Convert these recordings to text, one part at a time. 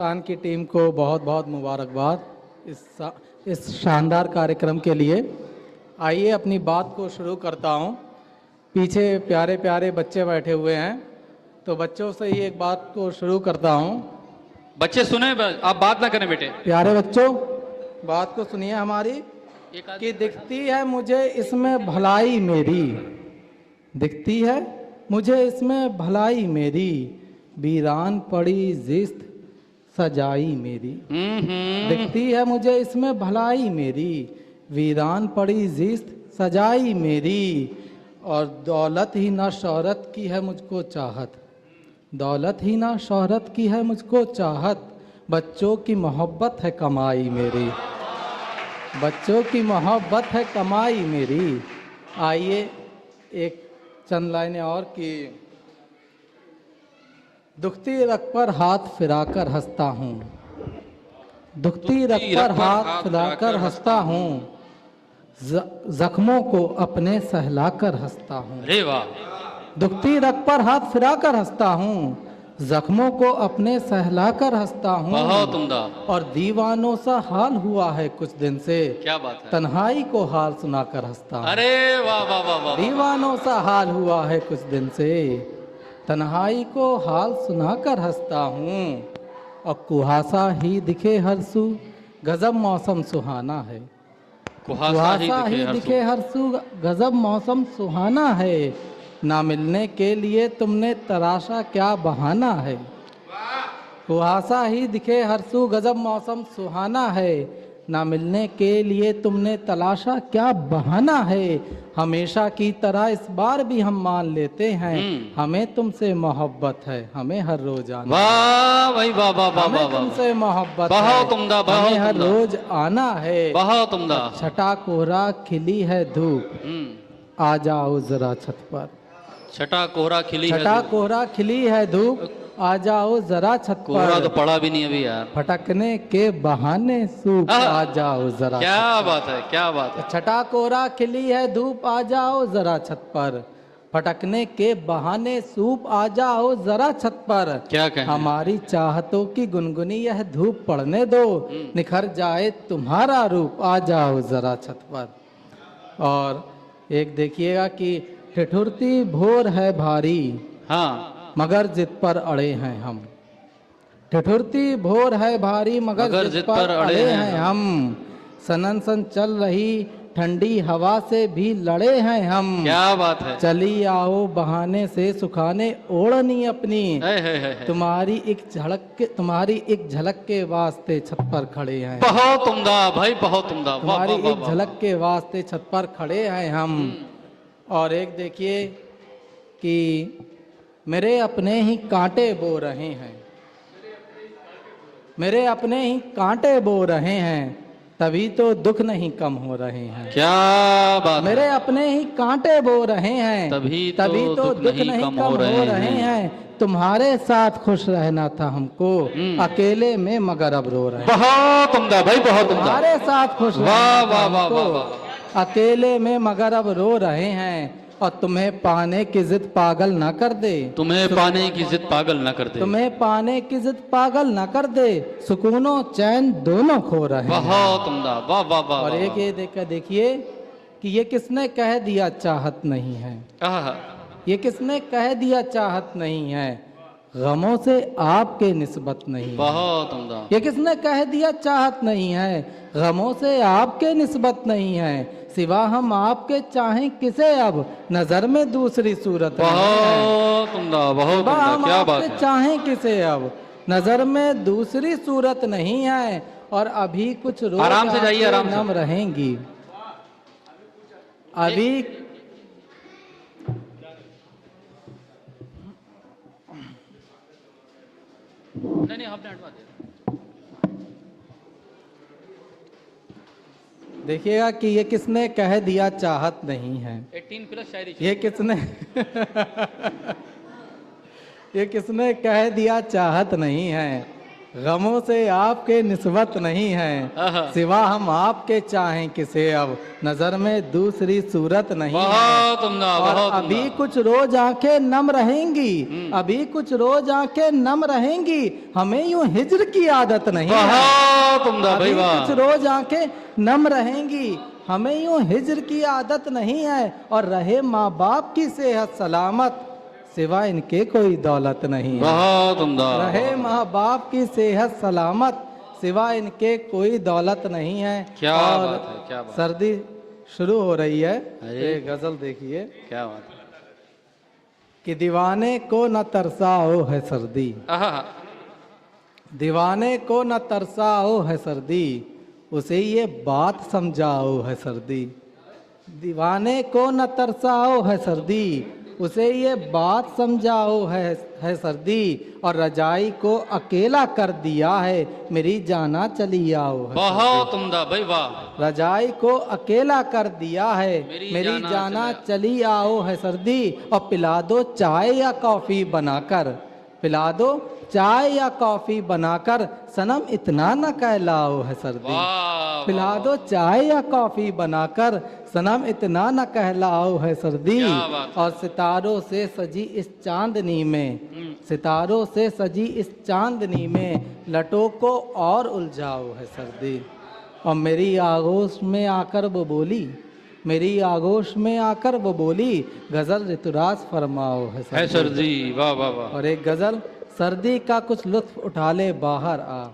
पाकिस्तान की टीम को बहुत बहुत मुबारकबाद इस शानदार कार्यक्रम के लिए। आइए अपनी बात को शुरू करता हूं। पीछे प्यारे प्यारे बच्चे बैठे हुए हैं, तो बच्चों से ही एक बात को शुरू करता हूं। बच्चे सुने, आप बात ना करें बेटे। प्यारे बच्चों, बात को सुनिए हमारी कि दिखती है मुझे इसमें भलाई मेरी, दिखती है मुझे इसमें भलाई मेरी, वीरान पड़ी जिस्त सजाई मेरी। दिखती है मुझे इसमें भलाई मेरी, वीरान पड़ी जिस्त सजाई मेरी। और दौलत ही ना शोहरत की है मुझको चाहत, दौलत ही ना शोहरत की है मुझको चाहत, बच्चों की मोहब्बत है कमाई मेरी, बच्चों की मोहब्बत है कमाई मेरी। आइए एक चंद लाइनें और कि दुखती रग पर हाथ फिराकर हंसता हूँ, दुखती रग पर हाथ फिराकर हंसता हूँ, जख्मों को अपने सहलाकर हंसता हूँ। अरे वाह! दुखती रग पर हाथ फिराकर हंसता हूँ, जख्मों को अपने सहलाकर हंसता हूँ। बहुत उम्दा। और दीवानों सा हाल हुआ है कुछ दिन से, क्या बात है। तन्हाई को हाल सुनाकर हंसता हूँ। अरे वाह वाह वाह वाह! दीवानों सा हाल हुआ है कुछ दिन से, तन्हाई को हाल सुनाकर हंसता हूँ। और कुहासा ही दिखे हर सू, गजब मौसम सुहाना है, कुहासा ही दिखे हर सू, गजब मौसम सुहाना है। ना मिलने के लिए तुमने तराशा क्या बहाना है, कुहासा ही दिखे हर सू, गजब मौसम सुहाना है। ना मिलने के लिए तुमने तलाशा क्या बहाना है। हमेशा की तरह इस बार भी हम मान लेते हैं, हमें तुमसे मोहब्बत है, हमें हर रोज आना। वाह भाई वाह वाह वाह वाह! तुमसे मोहब्बत बहुत उम्दा, हमें हर रोज आना है। बहुत उम्दा। छटा कोहरा खिली है धूप, आ जाओ जरा छत पर, छटा कोहरा खिली है, छटा कोहरा खिली है धूप, आ जाओ जरा छत पर। कोहरा तो पड़ा भी नहीं अभी यार। फटकने के बहाने सूप, आ जाओ जरा। क्या बात है, क्या बात है। छटा कोहरा खिली है धूप, आ जाओ जरा छत पर, फटकने के बहाने सूप, आ जाओ जरा छत पर। क्या कहें। हमारी चाहतों की गुनगुनी यह धूप पड़ने दो, निखर जाए तुम्हारा रूप, आ जाओ जरा छत पर। और एक देखिएगा कि ठिठुरती भोर है भारी, हाँ, मगर जिद पर अड़े हैं हम, ठिठुरती भोर है भारी, मगर जिद पर अड़े हैं हम। सनन सन चल रही ठंडी हवा से भी लड़े हैं हम। क्या बात है। चली आओ बहाने से सुखाने ओढ़नी अपनी, है। तुम्हारी एक झलक के वास्ते छत पर खड़े हैं। बहुत उम्दा भाई, बहुत उम्दा। तुम्हारी एक झलक के वास्ते छत पर खड़े हैं हम। और एक देखिए कि मेरे अपने ही कांटे बो रहे हैं, मेरे अपने ही कांटे बो रहे हैं, तभी तो दुख नहीं कम हो रहे हैं। क्या बात। मेरे अपने ही कांटे बो रहे हैं, तभी तो दुख नहीं कम हो रहे हैं। तुम्हारे साथ खुश रहना था हमको, अकेले में मगर अब रो रहे हैं। बहुत उम्दा भाई, बहुत उम्दा। तुम्हारे साथ खुश वाह रहना था वाह वाह हमको, वाह! अकेले में मगर अब रो रहे हैं। और तुम्हें पाने की जिद पागल ना कर दे, तुम्हें पाने की जिद पागल ना कर दे, तुम्हें पाने की जिद पागल ना कर दे, सुकूनो चैन दोनों खो रहे हैं। बहुत उम्दा, वाह वाह वाह! और एक ये देखकर देखिए कि ये किसने कह दिया चाहत नहीं है, ये किसने कह दिया चाहत नहीं है, गमों से आपके निस्बत नहीं। बहुत उम्दा। ये किसने कह दिया चाहत नहीं है, गमों से आपके निस्बत नहीं है, सिवा हम आपके चाहें किसे अब, नजर में दूसरी सूरत। बहुत उम्दा, बहुत उम्दा। क्या बात है। चाहें किसे अब, नजर में दूसरी सूरत नहीं है। और अभी कुछ रोज आराम से जाइए, आराम से। नम रहेंगी अभी। नहीं आपने हटवा दिया। देखिएगा कि ये किसने कह दिया चाहत नहीं है, 18+ शायरी। ये किसने ये किसने कह दिया चाहत नहीं है, गमों से आपके निस्बत नहीं है, आहा। सिवा हम आपके चाहें किसे अब नजर में दूसरी सूरत नहीं है। बहुत उम्दा, और बहुत अभी उम्दा। कुछ रोज आंखें नम रहेंगी, अभी कुछ रोज आंखें नम रहेंगी, हमें यूं हिज्र की आदत नहीं है। बहुत उम्दा भाई अभी वाह। कुछ रोज आंखें नम रहेंगी, हमें यूं हिज्र की आदत नहीं है। और रहे माँ बाप की सेहत सलामत, सिवा इनके कोई दौलत नहीं है। बहुत उम्दा। रहे माँ बाप की सेहत सलामत, सिवा इनके कोई दौलत नहीं है। क्या और बात है, क्या बात। सर्दी शुरू हो रही है। अरे। ये गजल देखिए क्या बात है। कि दीवाने को न तरसाओ है सर्दी, आहा। दीवाने को न तरसाओ है सर्दी, उसे ये बात समझाओ है सर्दी। दीवाने को न तरसाओ है सर्दी, उसे ये बात समझाओ है सर्दी। और रजाई को अकेला कर दिया है, मेरी जाना चली आओ है बहुत उम्दा भाई वाह। रजाई को अकेला कर दिया है, मेरी मेरी जाना जाना चले चली आओ है सर्दी। और पिला दो चाय या कॉफी बनाकर, पिला दो चाय या कॉफी बनाकर, सनम इतना न कहलाओ है सर्दी। वाह। पिला दो चाय या कॉफी बनाकर, सनम इतना न कहलाओ है सर्दी। क्या बात है। और सितारों से सजी इस चांदनी में, सितारों से सजी इस चांदनी में, लटों को और उलझाओ है सर्दी। और मेरी आगोश में आकर वो बोली, मेरी आगोश में आकर वो बोली, गजल ऋतुराज फरमाओ है है सर्दी। सर जी वाह वाह वाह। और एक गजल, सर्दी का कुछ लुत्फ उठा ले बाहर आ,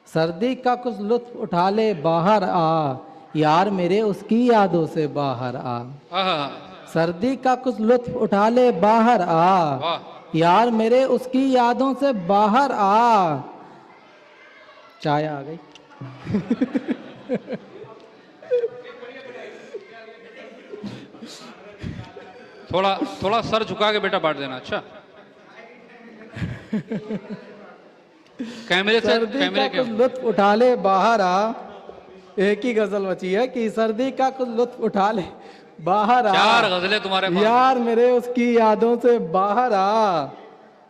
सर्दी का कुछ लुत्फ उठा ले बाहर आ, यार मेरे उसकी यादों से बाहर आ। आहा। सर्दी का कुछ लुत्फ उठा ले बाहर आ, वाह। यार मेरे उसकी यादों से बाहर आ। चाय आ गई। थोड़ा थोड़ा सर झुका के बेटा बांट देना। अच्छा कैमरे से, सर्दी कैमरे का के कुछ लुत्फ उठा ले बाहर आ। एक ही गजल बची है कि सर्दी का कुछ लुत्फ उठा ले बाहर आ, चार गजलें तुम्हारे पास। यार मेरे उसकी यादों से बाहर आ।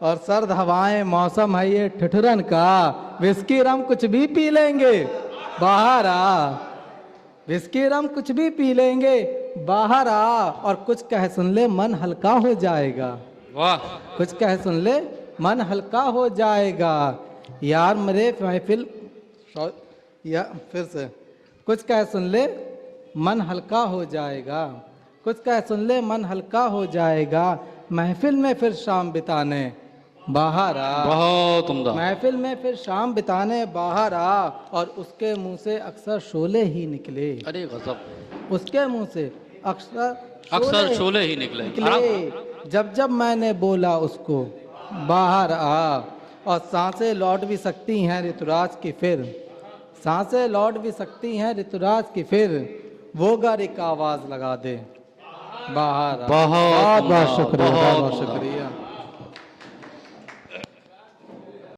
और सर्द हवाएं मौसम है ये ठिठुरन का, विस्की रम कुछ भी पी लेंगे बाहर आ, विस्की रम कुछ भी पी लेंगे बाहर आ। और कुछ कह सुन ले मन हल्का हो जाएगा, वाह। कुछ कह सुन ले मन हल्का हो जाएगा, यार मेरे महफिल या फिर से, कुछ कह सुन ले मन हल्का हो जाएगा, कुछ कह सुन ले मन हल्का हो जाएगा, महफिल में फिर शाम बिताने बाहर आ। बहुत उम्दा। महफिल में फिर शाम बिताने बाहर आ। और उसके मुंह से अक्सर शोले ही निकले, अरे गजब। उसके मुंह से अक्सर शोले ही निकले। निकले। जब जब मैंने बोला उसको बाहर आ। और सांसें लौट भी सकती हैं ऋतुराज की फिर, सांसें लौट भी सकती हैं ऋतुराज की फिर, वो गर एक आवाज लगा दे बाहर आ। बहुत बहुत उम्दा, शुक्रिया, बहुत बहुत शुक्रिया।